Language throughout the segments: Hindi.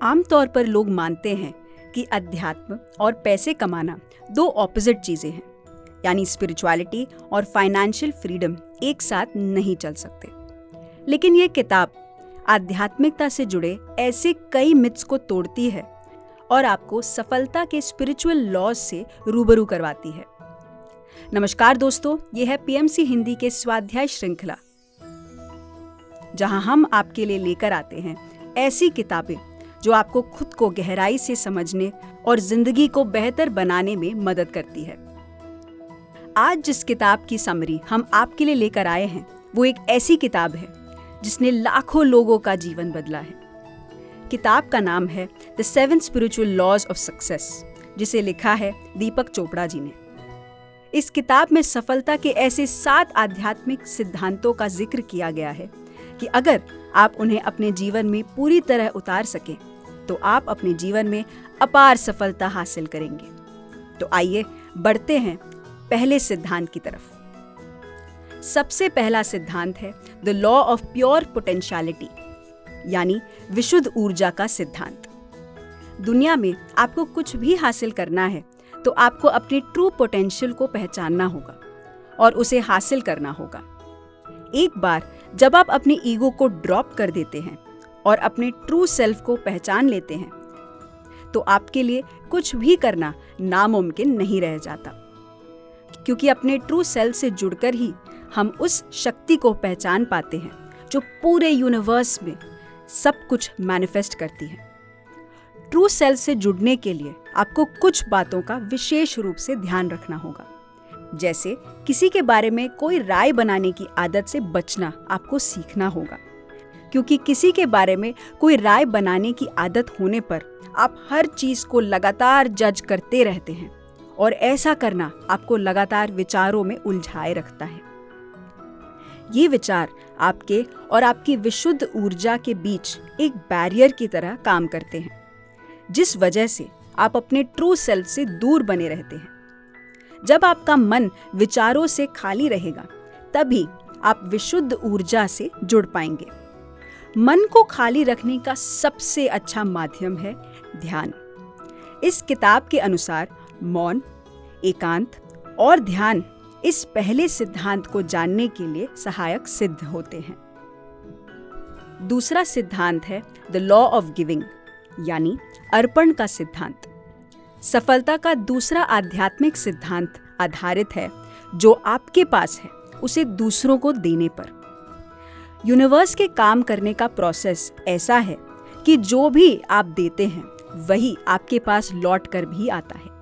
आमतौर पर लोग मानते हैं कि अध्यात्म और पैसे कमाना दो ऑपोजिट चीजें हैं, यानी स्पिरिचुअलिटी और फाइनेंशियल फ्रीडम एक साथ नहीं चल सकते। लेकिन ये किताब आध्यात्मिकता से जुड़े ऐसे कई मिथ्स को तोड़ती है और आपको सफलता के स्पिरिचुअल लॉज से रूबरू करवाती है। नमस्कार दोस्तों, ये है पीएमसी हिंदी के स्वाध्याय श्रृंखला, जहां हम आपके लिए लेकर आते हैं ऐसी किताबें जो आपको खुद को गहराई से समझने और जिंदगी को बेहतर बनाने में मदद करती है। आज जिस किताब की समरी हम आपके लिए लेकर आए हैं वो एक ऐसी किताब है जिसने लाखों लोगों का जीवन बदला है। किताब का नाम है the 7 spiritual laws of success, जिसे लिखा है दीपक चोपड़ा जी ने। इस किताब में सफलता के ऐसे 7 आध्यात्मिक सिद्धांतों का जिक्र किया गया है कि अगर आप उन्हें अपने जीवन में पूरी तरह उतार सकें तो आप अपने जीवन में अपार सफलता हासिल करेंगे। तो आइए बढ़ते हैं पहले सिद्धांत की तरफ। सबसे पहला सिद्धांत है the law of pure potentiality, यानी विशुद्ध ऊर्जा का सिद्धांत। दुनिया में आपको कुछ भी हासिल करना है तो आपको अपने ट्रू पोटेंशियल को पहचानना होगा और उसे हासिल करना होगा। एक बार जब आप अपने ईगो को ड्रॉप कर देते हैं और अपने ट्रू सेल्फ को पहचान लेते हैं तो आपके लिए कुछ भी करना नामुमकिन नहीं रह जाता, क्योंकि अपने ट्रू सेल्फ से जुड़कर ही हम उस शक्ति को पहचान पाते हैं जो पूरे यूनिवर्स में सब कुछ मैनिफेस्ट करती है। ट्रू सेल्फ से जुड़ने के लिए आपको कुछ बातों का विशेष रूप से ध्यान रखना होगा, जैसे किसी के बारे में कोई राय बनाने की आदत से बचना आपको सीखना होगा, क्योंकि किसी के बारे में कोई राय बनाने की आदत होने पर आप हर चीज को लगातार जज करते रहते हैं और ऐसा करना आपको लगातार विचारों में उलझाए रखता है। ये विचार आपके और आपकी विशुद्ध ऊर्जा के बीच एक बैरियर की तरह काम करते हैं, जिस वजह से आप अपने ट्रू सेल्फ से दूर बने रहते हैं। जब आपका मन विचारों से खाली रहेगा तभी आप विशुद्ध ऊर्जा से जुड़ पाएंगे। मन को खाली रखने का सबसे अच्छा माध्यम है ध्यान। इस किताब के अनुसार मौन, एकांत और ध्यान इस पहले सिद्धांत को जानने के लिए सहायक सिद्ध होते हैं। दूसरा सिद्धांत है द लॉ ऑफ गिविंग, यानी अर्पण का सिद्धांत। सफलता का दूसरा आध्यात्मिक सिद्धांत आधारित है जो आपके पास है उसे दूसरों को देने पर। यूनिवर्स के काम करने का प्रोसेस ऐसा है कि जो भी आप देते हैं वही आपके पास लौट कर भी आता है।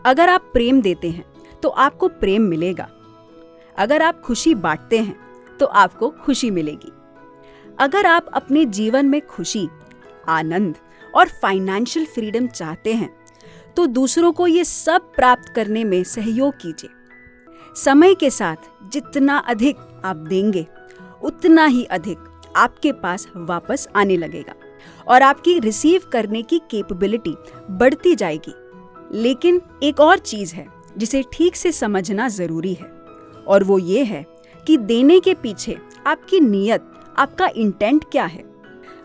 अगर आप प्रेम देते हैं तो आपको प्रेम मिलेगा। अगर आप खुशी बांटते हैं तो आपको खुशी मिलेगी। अगर आप अपने जीवन में खुशी, आनंद और फाइनेंशियल फ्रीडम चाहते हैं तो दूसरों को ये सब प्राप्त करने में सहयोग कीजिए। समय के साथ जितना अधिक आप देंगे उतना ही अधिक आपके पास वापस आने लगेगा और आपकी रिसीव करने की कैपेबिलिटी बढ़ती जाएगी। लेकिन एक और चीज है जिसे ठीक से समझना जरूरी है, और वो ये है कि देने के पीछे आपकी नीयत, आपका इंटेंट क्या है।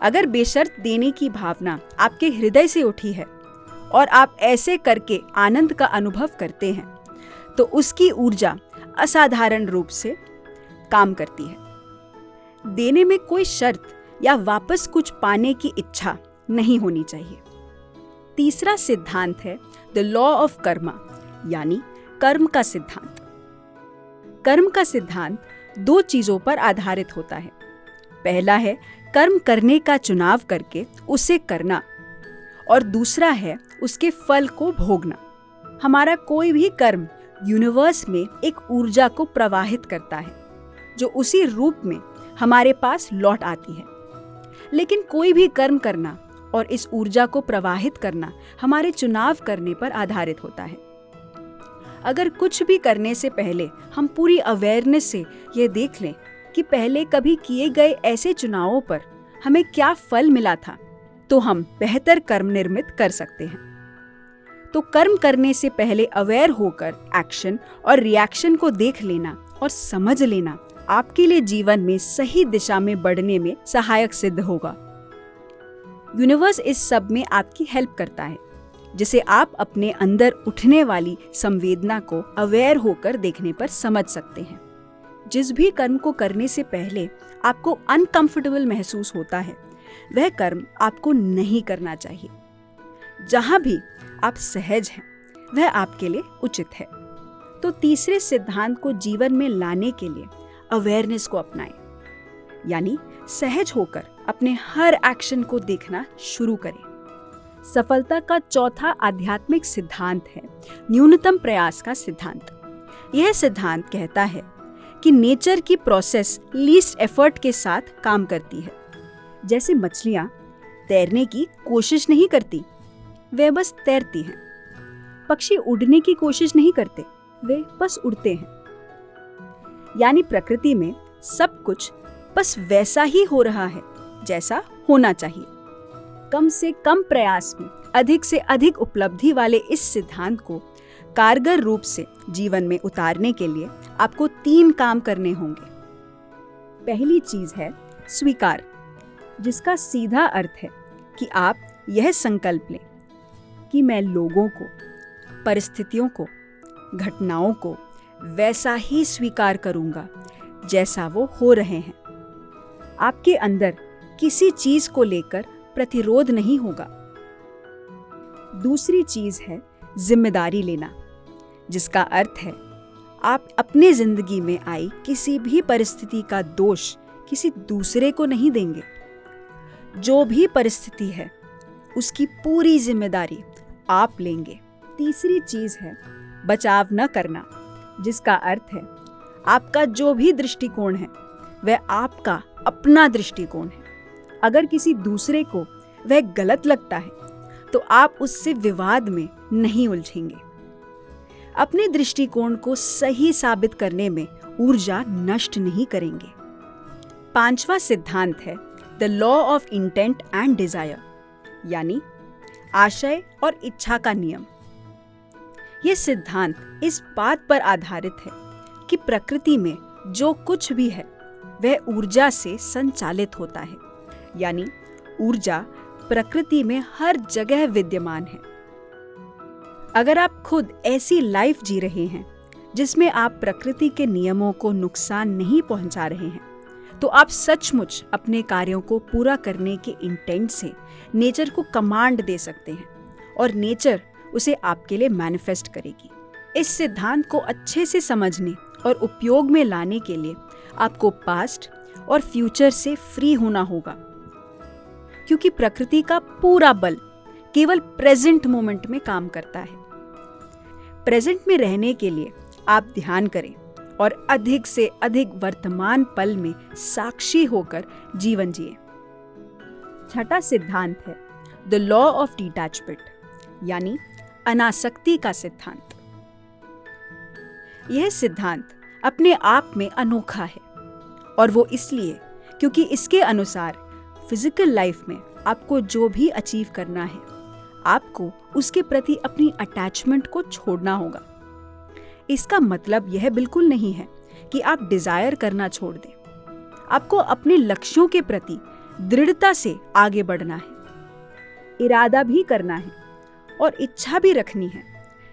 अगर बेशर्त देने की भावना आपके हृदय से उठी है और आप ऐसे करके आनंद का अनुभव करते हैं तो उसकी ऊर्जा असाधारण रूप से काम करती है। देने में कोई शर्त या वापस कुछ पाने की इच्छा नहीं होनी चाहिए। तीसरा सिद्धांत है द लॉ ऑफ कर्मा, यानी कर्म का सिद्धांत। कर्म का सिद्धांत 2 चीजों पर आधारित होता है। पहला है कर्म करने का चुनाव करके उसे करना, और दूसरा है उसके फल को भोगना। हमारा कोई भी कर्म यूनिवर्स में एक ऊर्जा को प्रवाहित करता है जो उसी रूप में हमारे पास लौट आती है। लेकिन कोई भी कर्म करना और इस ऊर्जा को प्रवाहित करना हमारे चुनाव करने पर आधारित होता है। अगर कुछ भी करने से पहले हम पूरी अवेयरनेस से ये देख लें कि पहले कभी किए गए ऐसे चुनावों पर हमें क्या फल मिला था, तो हम बेहतर कर्म निर्मित कर सकते हैं। तो कर्म करने से पहले अवेयर होकर एक्शन और रिएक्शन को देख लेना और समझ लेना आपके लिए जीवन में सही दिशा में बढ़ने में सहायक सिद्ध होगा। यूनिवर्स इस सब में आपकी हेल्प करता है, जिसे आप अपने अंदर उठने वाली संवेदना को अवेयर होकर देखने पर समझ सकते हैं। जिस भी कर्म को करने से पहले आपको अनकंफर्टेबल महसूस होता है, वह कर्म आपको नहीं करना चाहिए। जहां भी आप सहज हैं, वह आपके लिए उचित है। तो तीसरे सिद्धांत को जीवन में लाने के लिए अवेयरनेस को अपनाएं, यानी सहज होकर अपने हर एक्शन को देखना शुरू करें। सफलता का चौथा आध्यात्मिक सिद्धांत है न्यूनतम प्रयास का सिद्धांत। यह सिद्धांत कहता है कि नेचर की प्रोसेस लीस्ट एफर्ट के साथ काम करती है। जैसे मछलियां तैरने की कोशिश नहीं करती, वे बस तैरती हैं। पक्षी उड़ने की कोशिश नहीं करते, वे बस उड़ते हैं। यानी प्रकृति में सब कुछ बस वैसा ही हो रहा है जैसा होना चाहिए। कम से कम प्रयास में अधिक से अधिक उपलब्धि वाले इस सिद्धांत को कारगर रूप से जीवन में उतारने के लिए आपको 3 काम करने होंगे। पहली चीज है स्वीकार, जिसका सीधा अर्थ है कि आप यह संकल्प लें कि मैं लोगों को, परिस्थितियों को, घटनाओं को वैसा ही स्वीकार करूंगा जैसा वो हो रहे हैं। आपके अंदर किसी चीज को लेकर प्रतिरोध नहीं होगा। दूसरी चीज है जिम्मेदारी लेना, जिसका अर्थ है आप अपने जिंदगी में आई किसी भी परिस्थिति का दोष किसी दूसरे को नहीं देंगे। जो भी परिस्थिति है उसकी पूरी जिम्मेदारी आप लेंगे। तीसरी चीज है बचाव न करना, जिसका अर्थ है आपका जो भी दृष्टिकोण है वह आपका अपना दृष्टिकोण है। अगर किसी दूसरे को वह गलत लगता है तो आप उससे विवाद में नहीं उलझेंगे। अपने दृष्टिकोण को सही साबित करने में ऊर्जा नष्ट नहीं करेंगे। 5वां सिद्धांत है the law of intent and desire, यानी आशय और इच्छा का नियम। यह सिद्धांत इस बात पर आधारित है कि प्रकृति में जो कुछ भी है वह ऊर्जा से संचालित होता है, यानी ऊर्जा प्रकृति में हर जगह विद्यमान है। अगर आप खुद ऐसी लाइफ जी रहे हैं जिसमें आप प्रकृति के नियमों को नुकसान नहीं पहुंचा रहे हैं, तो आप सचमुच अपने कार्यों को पूरा करने के इंटेंट से नेचर को कमांड दे सकते हैं और नेचर उसे आपके लिए मैनिफेस्ट करेगी। इस सिद्धांत को अच्छे से समझने और उपयोग में लाने के लिए आपको पास्ट और फ्यूचर से फ्री होना होगा, क्योंकि प्रकृति का पूरा बल केवल प्रेजेंट मोमेंट में काम करता है। प्रेजेंट में रहने के लिए आप ध्यान करें और अधिक से अधिक वर्तमान पल में साक्षी होकर जीवन जिए। छठा सिद्धांत है द लॉ ऑफ डिटैचमेंट, यानी अनासक्ति का सिद्धांत। यह सिद्धांत अपने आप में अनोखा है, और वो इसलिए क्योंकि इसके अनुसार फिजिकल लाइफ में आपको जो भी अचीव करना है, आपको उसके प्रति अपनी अटैचमेंट को छोड़ना होगा। इसका मतलब यह बिल्कुल नहीं है कि आप डिजायर करना छोड़ दें। आपको अपने लक्ष्यों के प्रति दृढ़ता से आगे बढ़ना है, इरादा भी करना है और इच्छा भी रखनी है,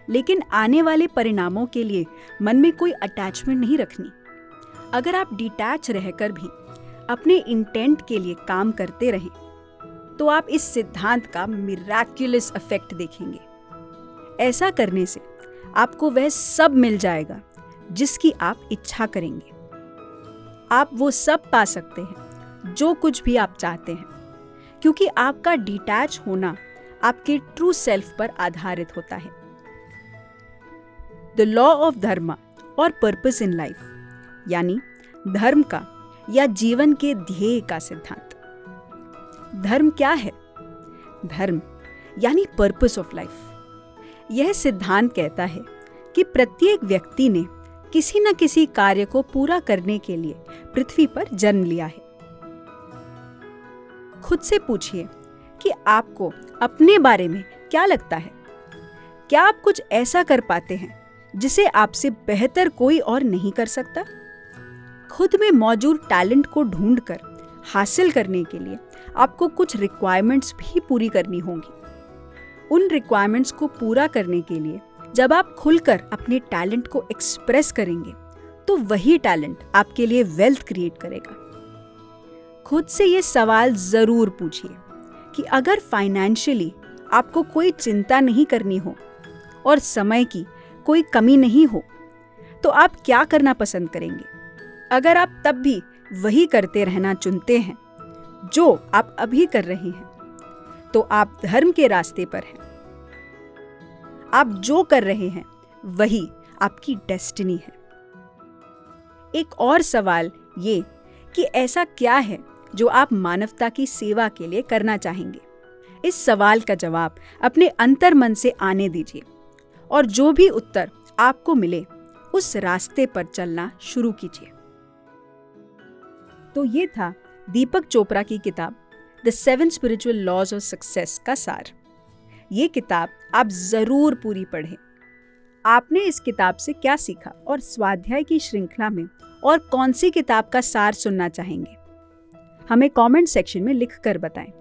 लेकिन आने वाले परिणामों के लिए मन में कोई अटैचमेंट नहीं रखनी। अगर आप डिटैच रहकर भी अपने इंटेंट के लिए काम करते रहें, तो आप इस सिद्धांत का मिराक्युलस इफेक्ट देखेंगे। ऐसा करने से आपको वह सब मिल जाएगा जिसकी आप इच्छा करेंगे। आप वो सब पा सकते हैं जो कुछ भी आप चाहते हैं, क्योंकि आपका डिटैच होना आपके ट्रू सेल्फ पर आधारित होता है। द लॉ ऑफ धर्म और पर्पस इन लाइफ, यानी धर्म का या जीवन के ध्येय का सिद्धांत। धर्म क्या है? धर्म यानी पर्पस ऑफ लाइफ। यह सिद्धांत कहता है कि प्रत्येक व्यक्ति ने किसी न किसी कार्य को पूरा करने के लिए पृथ्वी पर जन्म लिया है। खुद से पूछिए कि आपको अपने बारे में क्या लगता है? क्या आप कुछ ऐसा कर पाते हैं जिसे आपसे बेहतर कोई और नहीं कर सकता? खुद में मौजूद टैलेंट को ढूंढकर हासिल करने के लिए आपको कुछ रिक्वायरमेंट्स भी पूरी करनी होंगी। उन रिक्वायरमेंट्स को पूरा करने के लिए जब आप खुलकर अपने टैलेंट को एक्सप्रेस करेंगे तो वही टैलेंट आपके लिए वेल्थ क्रिएट करेगा। खुद से ये सवाल जरूर पूछिए कि अगर फाइनेंशियली आपको कोई चिंता नहीं करनी हो और समय की कोई कमी नहीं हो तो आप क्या करना पसंद करेंगे। अगर आप तब भी वही करते रहना चुनते हैं जो आप अभी कर रहे हैं तो आप धर्म के रास्ते पर हैं। आप जो कर रहे हैं वही आपकी डेस्टिनी है। एक और सवाल ये कि ऐसा क्या है जो आप मानवता की सेवा के लिए करना चाहेंगे। इस सवाल का जवाब अपने अंतर्मन से आने दीजिए और जो भी उत्तर आपको मिले उस रास्ते पर चलना शुरू कीजिए। तो ये था दीपक चोपड़ा की किताब the 7 spiritual laws of success का सार। ये किताब आप जरूर पूरी पढ़ें। आपने इस किताब से क्या सीखा और स्वाध्याय की श्रृंखला में और कौन सी किताब का सार सुनना चाहेंगे, हमें कमेंट सेक्शन में लिखकर बताएं।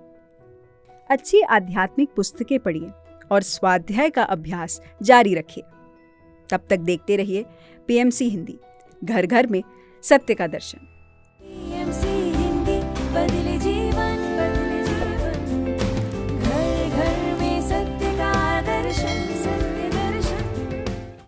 अच्छी आध्यात्मिक पुस्तकें पढ़िए और स्वाध्याय का अभ्यास जारी रखिए। तब तक देखते रहिए PMC हिंदी, घर घर में सत्य का दर्शन।